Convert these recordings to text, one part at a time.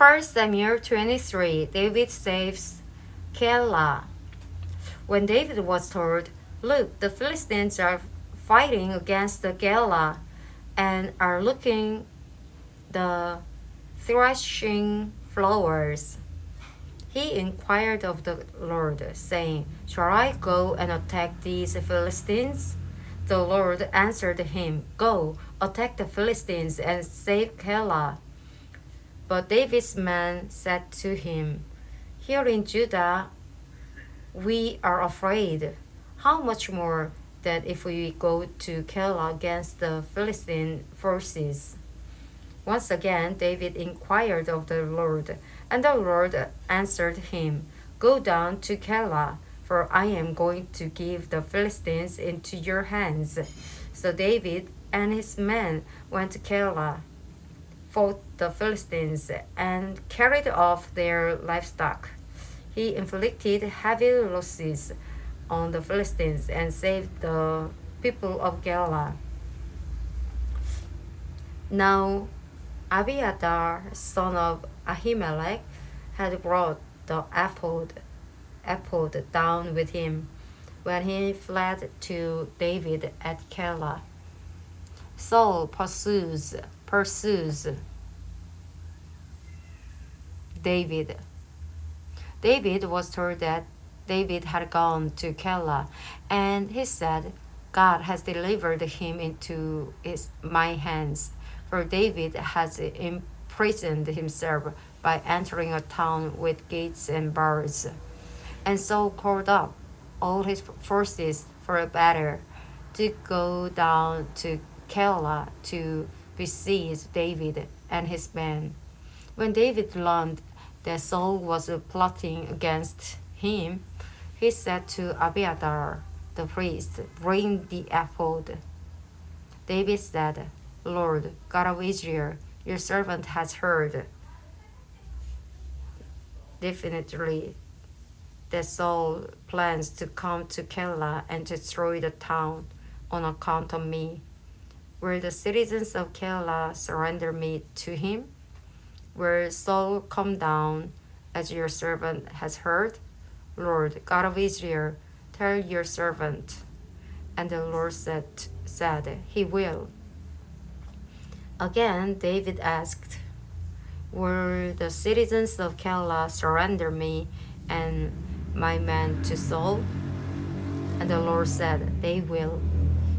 1 Samuel 23, David saves Keilah. When David was told, "Look, the Philistines are fighting against the Keilah and are looking the threshing floors," he inquired of the Lord, saying, "Shall I go and attack these Philistines?" The Lord answered him, "Go, attack the Philistines and save Keilah." But David's men said to him, "Here in Judah we are afraid. How much more that if we go to Keilah against the Philistine forces?" Once again David inquired of the Lord, and the Lord answered him, "Go down to Keilah, for I am going to give the Philistines into your hands." So David and his men went to Keilah, fought the Philistines, and carried off their livestock. He inflicted heavy losses on the Philistines and saved the people of Keilah. Now Abiathar, son of Ahimelech, had brought the ephod down with him when he fled to David at Keilah. Saul pursues David. David was told that David had gone to Keilah, and he said, "God has delivered him into my hands, for David has imprisoned himself by entering a town with gates and bars." And Saul called up all his forces for a battle to go down to Keilah to besiege David and his men. When David learned that Saul was plotting against him, he said to Abiathar the priest, "Bring the ephod." David said, "Lord, God of Israel, your servant has heard definitely that Saul plans to come to Keilah and destroy the town on account of me. Will the citizens of Keilah surrender me to him? Will Saul come down as your servant has heard? Lord, God of Israel, tell your servant." And the Lord said, "He will." Again David asked, "Will the citizens of Keilah surrender me and my men to Saul?" And the Lord said, "They will."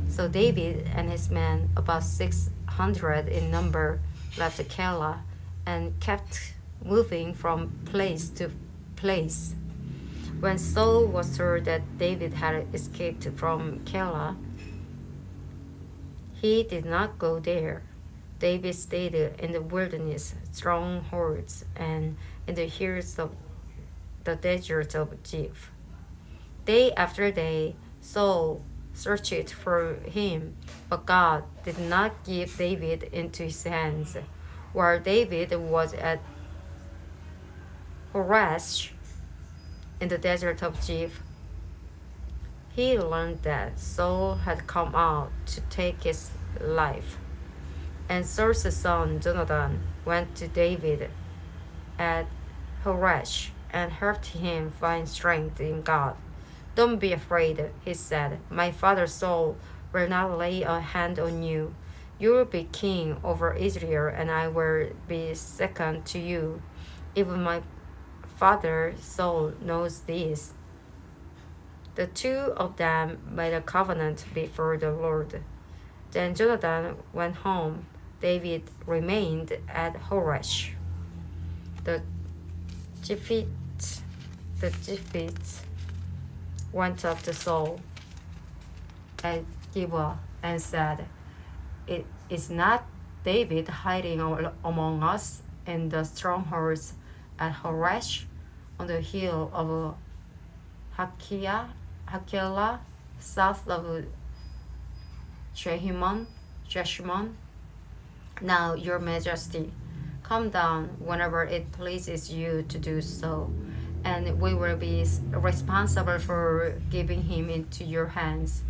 So David and his men, about 600 in number, left Keilah and kept moving from place to place. When Saul was told that David had escaped from Keilah, he did not go there. David stayed in the wilderness strongholds and in the hills of the desert of Ziph. Day after day, Saul searched for him, but God did not give David into his hands. While David was at Horesh in the desert of Ziph, he learned that Saul had come out to take his life. And Saul's son Jonathan went to David at Horesh and helped him find strength in God. "Don't be afraid," he said. "My father Saul will not lay a hand on you. You will be king over Israel, and I will be second to you. Even my father Saul knows this." The two of them made a covenant before the Lord. Then Jonathan went home. David remained at Horesh. The Ziphites went up to Saul at Gibeah and said, "It is not David hiding among us in the strongholds at Horesh on the hill of Hakilah, south of Jeshimon? Now, your majesty, come down whenever it pleases you to do so, and we will be responsible for giving him into your hands."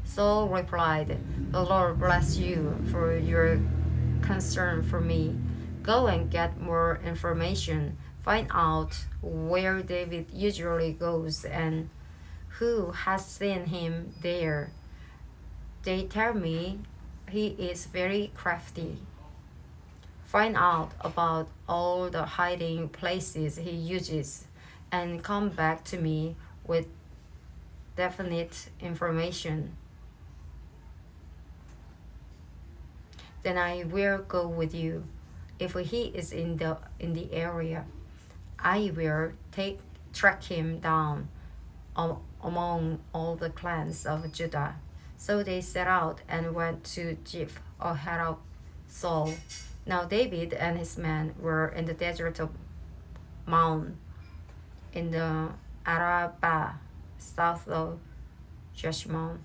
Saul replied, "The Lord bless you for your concern for me, Go and get more information. Find out where David usually goes and who has seen him there. They tell me he is very crafty. Find out about all the hiding places he uses and come back to me with definite information. Then I will go with you. If he is in the area, I will track him down among all the clans of Judah. So they set out and went to Ziph ahead of Saul. Now David and his men were in the desert of Maon, in the Arabah, south of Jeshimon.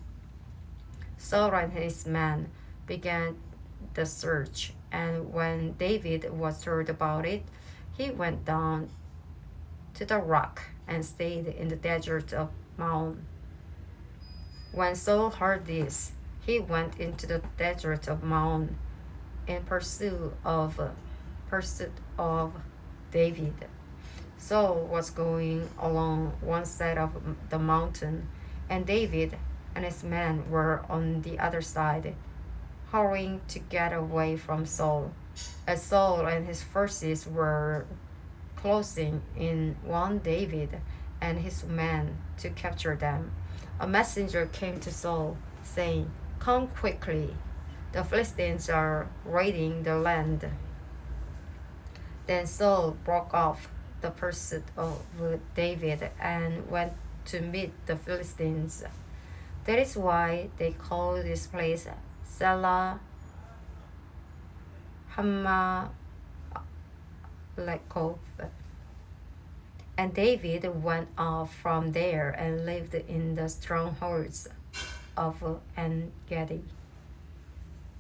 Saul and his men began the search, and when David was told about it, he went down to the rock and stayed in the desert of Maon. When Saul heard this, he went into the desert of Maon in pursuit of David. Saul was going along one side of the mountain, and David and his men were on the other side, hurrying to get away from Saul. As Saul and his forces were closing in on David and his men to capture them, a messenger came to Saul, saying, "Come quickly, the Philistines are raiding the land." Then Saul broke off the pursuit of David and went to meet the Philistines. That is why they call this place Selah Hamalekoth. And David went off from there and lived in the strongholds of En Gedi.